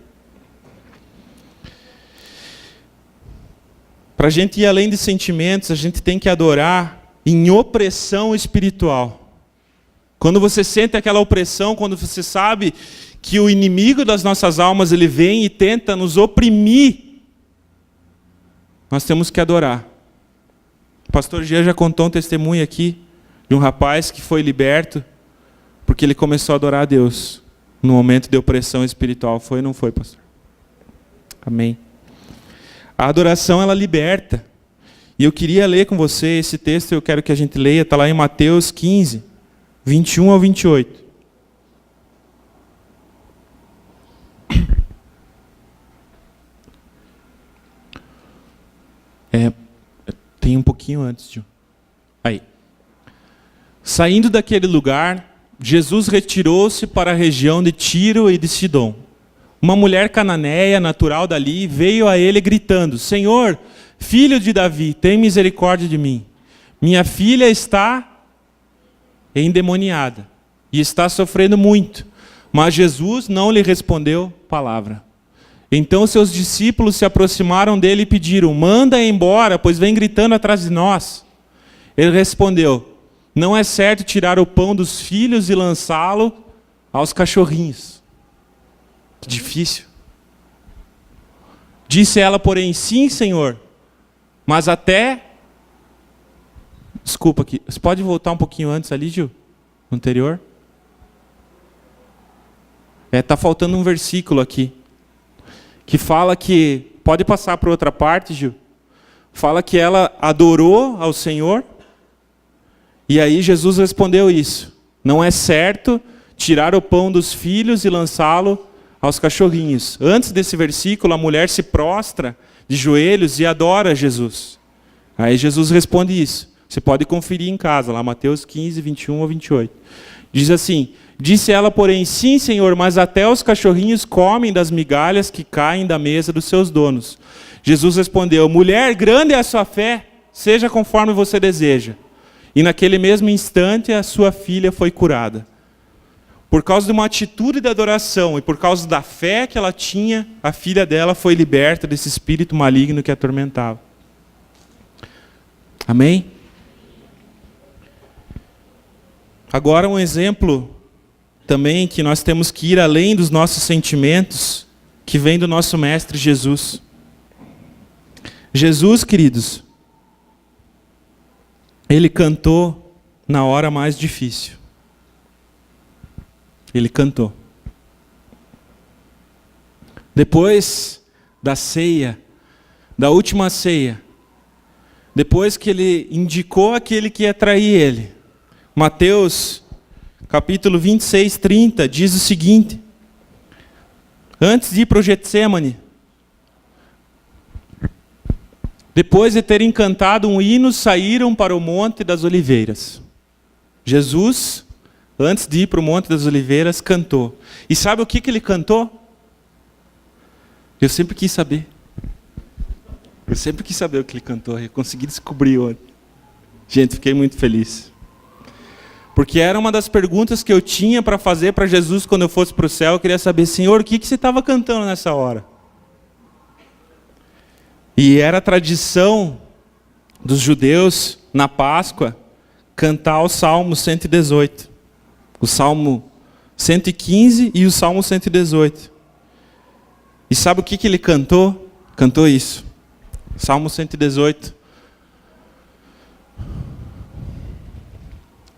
Para a gente ir além de sentimentos, a gente tem que adorar em opressão espiritual. Quando você sente aquela opressão, quando você sabe que o inimigo das nossas almas ele vem e tenta nos oprimir, nós temos que adorar. O pastor Gia já contou um testemunho aqui de um rapaz que foi liberto porque ele começou a adorar a Deus no momento de opressão espiritual. Foi ou não foi, pastor? Amém. A adoração, ela liberta. E eu queria ler com você esse texto, eu quero que a gente leia, está lá em Mateus 15, 21 ao 28. Tem um pouquinho antes, Gil. Aí. Saindo daquele lugar, Jesus retirou-se para a região de Tiro e de Sidom. Uma mulher cananeia, natural dali, veio a ele gritando: Senhor, filho de Davi, tem misericórdia de mim. Minha filha está endemoniada e está sofrendo muito. Mas Jesus não lhe respondeu palavra. Então seus discípulos se aproximaram dele e pediram: manda embora, pois vem gritando atrás de nós. Ele respondeu: não é certo tirar o pão dos filhos e lançá-lo aos cachorrinhos. Que difícil. Disse ela, porém: sim, Senhor, mas até... Desculpa aqui, você pode voltar um pouquinho antes ali, Gil? No anterior? Está faltando um versículo aqui, que fala que... Pode passar para outra parte, Gil? Fala que ela adorou ao Senhor, e aí Jesus respondeu isso: não é certo tirar o pão dos filhos e lançá-lo aos cachorrinhos. Antes desse versículo, a mulher se prostra de joelhos e adora Jesus. Aí Jesus responde isso. Você pode conferir em casa, lá Mateus 15, 21 a 28. Diz assim: disse ela, porém, sim, Senhor, mas até os cachorrinhos comem das migalhas que caem da mesa dos seus donos. Jesus respondeu: mulher, grande é a sua fé, seja conforme você deseja. E naquele mesmo instante a sua filha foi curada. Por causa de uma atitude de adoração e por causa da fé que ela tinha, a filha dela foi liberta desse espírito maligno que a atormentava. Amém? Agora um exemplo também que nós temos que ir além dos nossos sentimentos, que vem do nosso Mestre Jesus. Jesus, queridos, ele cantou na hora mais difícil. Ele cantou. Depois da ceia, da última ceia, depois que ele indicou aquele que ia trair ele, Mateus capítulo 26, 30, diz o seguinte: antes de ir para o Getsêmani, depois de terem cantado um hino, saíram para o Monte das Oliveiras. Jesus antes de ir para o Monte das Oliveiras, cantou. E sabe o que ele cantou? Eu sempre quis saber. Eu sempre quis saber o que ele cantou. Eu consegui descobrir ontem. Gente, fiquei muito feliz. Porque era uma das perguntas que eu tinha para fazer para Jesus quando eu fosse para o céu. Eu queria saber, Senhor, o que você estava cantando nessa hora? E era a tradição dos judeus, na Páscoa, cantar o Salmo 118. O Salmo 115 e o Salmo 118. E sabe o que ele cantou? Cantou isso. Salmo 118.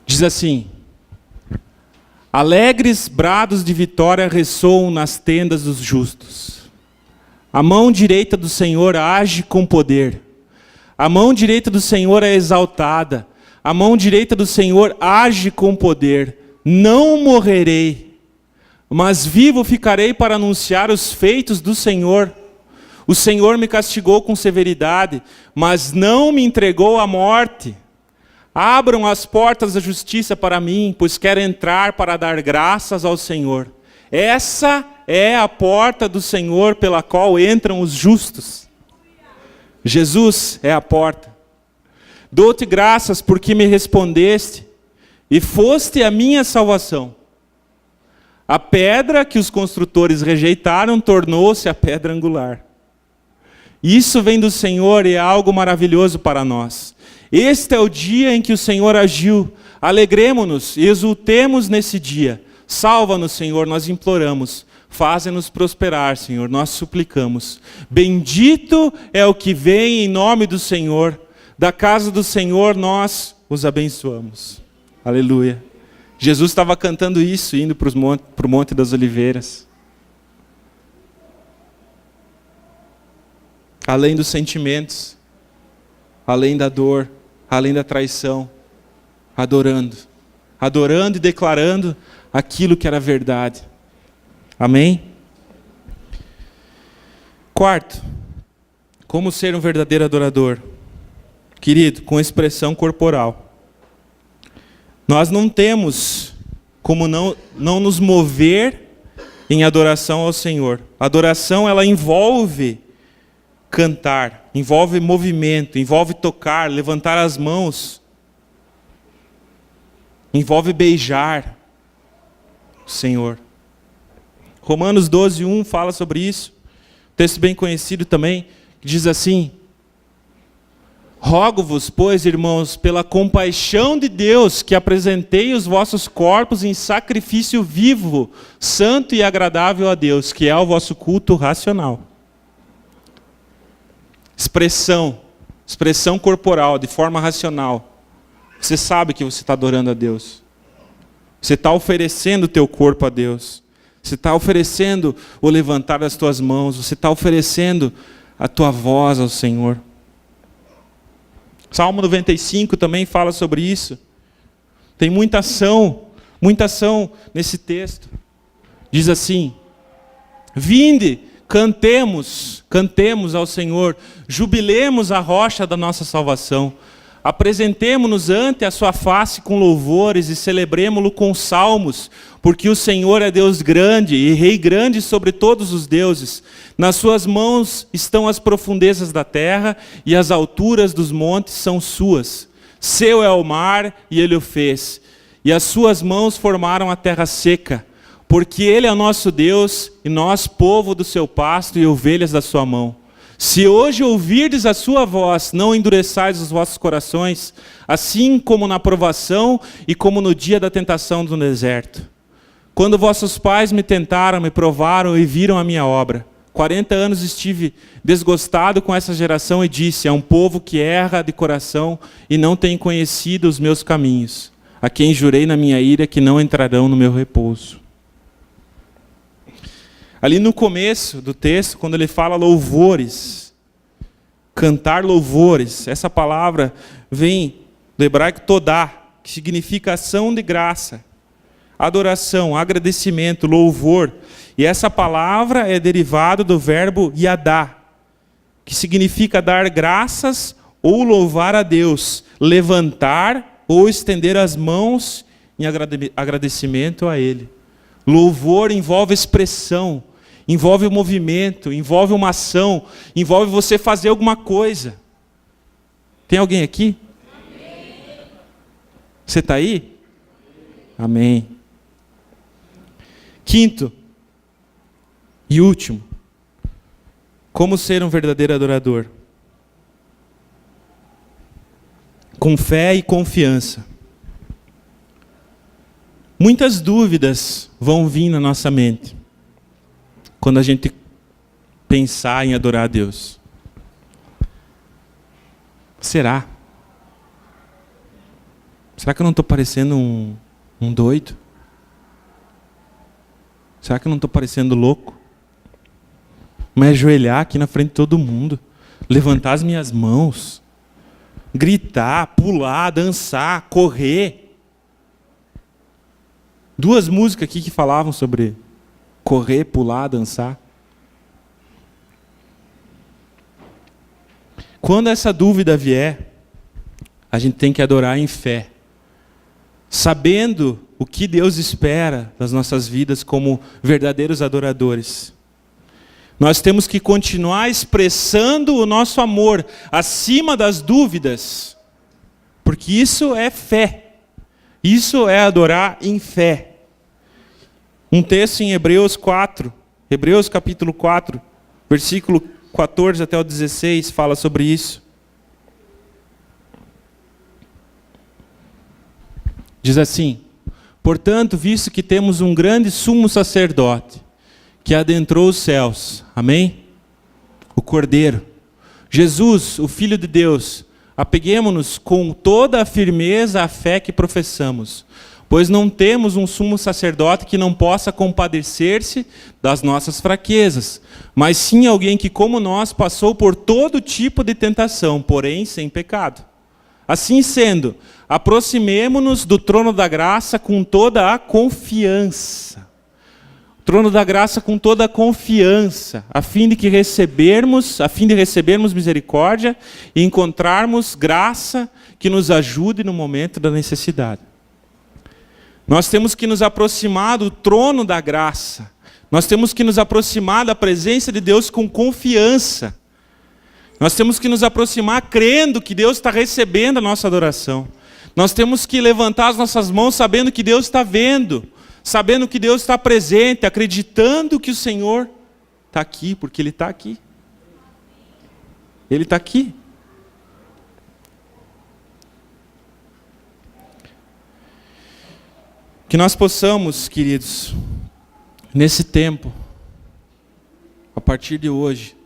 Diz assim: alegres brados de vitória ressoam nas tendas dos justos. A mão direita do Senhor age com poder. A mão direita do Senhor é exaltada. A mão direita do Senhor age com poder. Não morrerei, mas vivo ficarei para anunciar os feitos do Senhor. O Senhor me castigou com severidade, mas não me entregou à morte. Abram as portas da justiça para mim, pois quero entrar para dar graças ao Senhor. Essa é a porta do Senhor pela qual entram os justos. Jesus é a porta. Dou-te graças porque me respondeste e foste a minha salvação. A pedra que os construtores rejeitaram tornou-se a pedra angular. Isso vem do Senhor e é algo maravilhoso para nós. Este é o dia em que o Senhor agiu. Alegremo-nos e exultemos nesse dia. Salva-nos, Senhor, nós imploramos. Faze-nos prosperar, Senhor, nós suplicamos. Bendito é o que vem em nome do Senhor. Da casa do Senhor nós os abençoamos. Aleluia. Jesus estava cantando isso, indo para o Monte das Oliveiras. Além dos sentimentos, além da dor, além da traição, adorando. Adorando e declarando aquilo que era verdade. Amém? Quarto, como ser um verdadeiro adorador? Querido, com expressão corporal. Nós não temos como não nos mover em adoração ao Senhor. A adoração, ela envolve cantar, envolve movimento, envolve tocar, levantar as mãos, envolve beijar o Senhor. Romanos 12:1 fala sobre isso. Texto bem conhecido também, que diz assim: rogo-vos, pois, irmãos, pela compaixão de Deus, que apresentei os vossos corpos em sacrifício vivo, santo e agradável a Deus, que é o vosso culto racional. Expressão corporal, de forma racional. Você sabe que você está adorando a Deus. Você está oferecendo o teu corpo a Deus. Você está oferecendo o levantar das tuas mãos. Você está oferecendo a tua voz ao Senhor. Salmo 95 também fala sobre isso. Tem muita ação nesse texto. Diz assim: vinde, cantemos ao Senhor, jubilemos a rocha da nossa salvação. Apresentemo-nos ante a sua face com louvores e celebremo-lo com salmos, porque o Senhor é Deus grande e Rei grande sobre todos os deuses. Nas suas mãos estão as profundezas da terra e as alturas dos montes são suas. Seu é o mar e ele o fez, e as suas mãos formaram a terra seca, porque ele é o nosso Deus e nós povo do seu pasto e ovelhas da sua mão. Se hoje ouvirdes a sua voz, não endureçais os vossos corações, assim como na provação e como no dia da tentação do deserto. Quando vossos pais me tentaram, me provaram e viram a minha obra. 40 anos estive desgostado com essa geração e disse: é um povo que erra de coração e não tem conhecido os meus caminhos, a quem jurei na minha ira que não entrarão no meu repouso. Ali no começo do texto, quando ele fala louvores, cantar louvores, essa palavra vem do hebraico todá, que significa ação de graça, adoração, agradecimento, louvor. E essa palavra é derivada do verbo yadá, que significa dar graças ou louvar a Deus, levantar ou estender as mãos em agradecimento a Ele. Louvor envolve expressão, envolve movimento, envolve uma ação, envolve você fazer alguma coisa. Tem alguém aqui? Você está aí? Amém. Quinto e último. Como ser um verdadeiro adorador? Com fé e confiança. Muitas dúvidas vão vir na nossa mente quando a gente pensar em adorar a Deus. Será? Será que eu não estou parecendo um doido? Será que eu não estou parecendo louco? Mas ajoelhar aqui na frente de todo mundo, levantar as minhas mãos, gritar, pular, dançar, correr. 2 músicas aqui que falavam sobre correr, pular, dançar. Quando essa dúvida vier, a gente tem que adorar em fé, sabendo o que Deus espera das nossas vidas como verdadeiros adoradores. Nós temos que continuar expressando o nosso amor acima das dúvidas, porque isso é fé. Isso é adorar em fé. Um texto em Hebreus 4, Hebreus capítulo 4, versículo 14 até o 16, fala sobre isso. Diz assim: portanto, visto que temos um grande sumo sacerdote, que adentrou os céus, amém? O Cordeiro, Jesus, o Filho de Deus, apeguemo-nos com toda a firmeza à fé que professamos, pois não temos um sumo sacerdote que não possa compadecer-se das nossas fraquezas, mas sim alguém que, como nós, passou por todo tipo de tentação, porém sem pecado. Assim sendo, aproximemo-nos do trono da graça com toda a confiança. Trono da graça com toda a confiança, a fim de recebermos misericórdia e encontrarmos graça que nos ajude no momento da necessidade. Nós temos que nos aproximar do trono da graça. Nós temos que nos aproximar da presença de Deus com confiança. Nós temos que nos aproximar crendo que Deus está recebendo a nossa adoração. Nós temos que levantar as nossas mãos sabendo que Deus está vendo, sabendo que Deus está presente, acreditando que o Senhor está aqui, porque Ele está aqui. Ele está aqui. Que nós possamos, queridos, nesse tempo, a partir de hoje,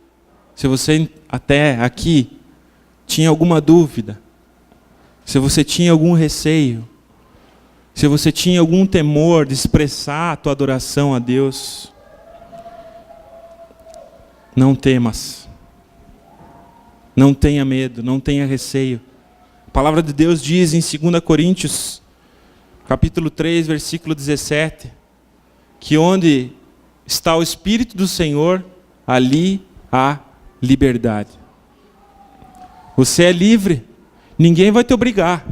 se você até aqui tinha alguma dúvida, se você tinha algum receio, se você tinha algum temor de expressar a tua adoração a Deus, não temas. Não tenha medo, não tenha receio. A palavra de Deus diz em 2 Coríntios, capítulo 3, versículo 17, que onde está o Espírito do Senhor, ali há liberdade. Você é livre, ninguém vai te obrigar.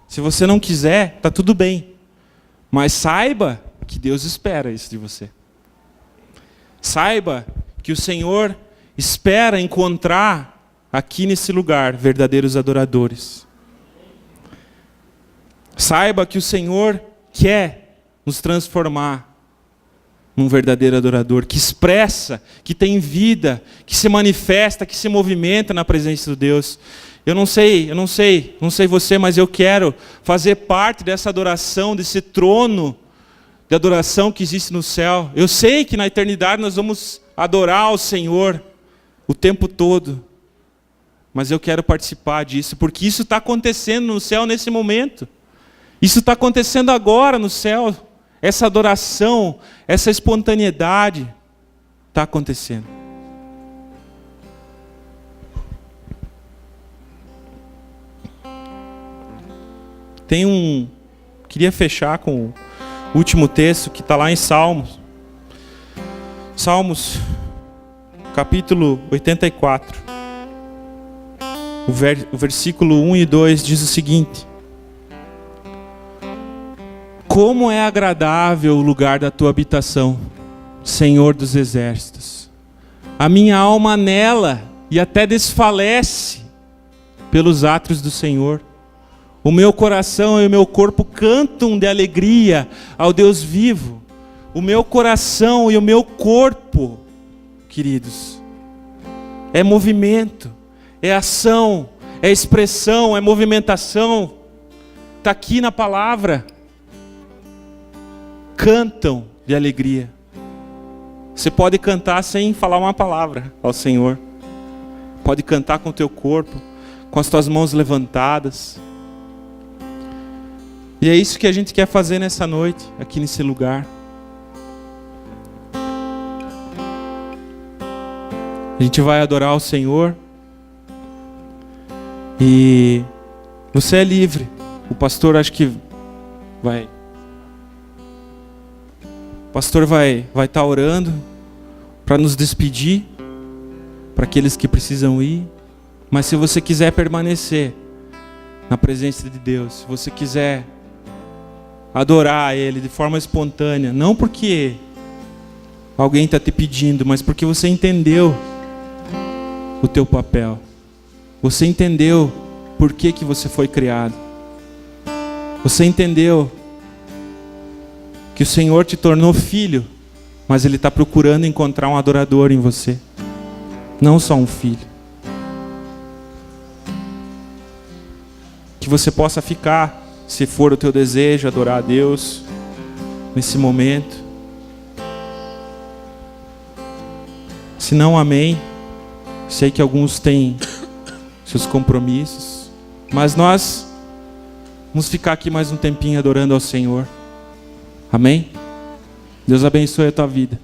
Se você não quiser, está tudo bem. Mas saiba que Deus espera isso de você. Saiba que o Senhor espera encontrar aqui nesse lugar verdadeiros adoradores. Saiba que o Senhor quer nos transformar num verdadeiro adorador, que expressa, que tem vida, que se manifesta, que se movimenta na presença de Deus. Eu não sei você, mas eu quero fazer parte dessa adoração, desse trono de adoração que existe no céu. Eu sei que na eternidade nós vamos adorar ao Senhor o tempo todo, mas eu quero participar disso, porque isso está acontecendo no céu nesse momento. Isso está acontecendo agora no céu. Essa adoração, essa espontaneidade está acontecendo. Queria fechar com o último texto que está lá em Salmos. Salmos, capítulo 84. O versículo 1 e 2 diz o seguinte: Como é agradável o lugar da tua habitação, Senhor dos exércitos. A minha alma anela e até desfalece pelos átrios do Senhor. O meu coração e o meu corpo cantam de alegria ao Deus vivo. O meu coração e o meu corpo, queridos, é movimento, é ação, é expressão, é movimentação. Está aqui na palavra. Cantam de alegria. Você pode cantar sem falar uma palavra ao Senhor. Pode cantar com o teu corpo, com as tuas mãos levantadas. E é isso que a gente quer fazer nessa noite, aqui nesse lugar. A gente vai adorar o Senhor. E você é livre. O pastor acho que vai... O pastor vai estar orando para nos despedir, para aqueles que precisam ir. Mas se você quiser permanecer na presença de Deus, se você quiser adorar Ele de forma espontânea, não porque alguém está te pedindo, mas porque você entendeu o teu papel. Você entendeu por que você foi criado. Você entendeu que o Senhor te tornou filho, mas Ele está procurando encontrar um adorador em você, não só um filho. Que você possa ficar, se for o teu desejo, adorar a Deus nesse momento. Se não, amém. Sei que alguns têm seus compromissos, mas nós vamos ficar aqui mais um tempinho adorando ao Senhor. Amém? Deus abençoe a tua vida.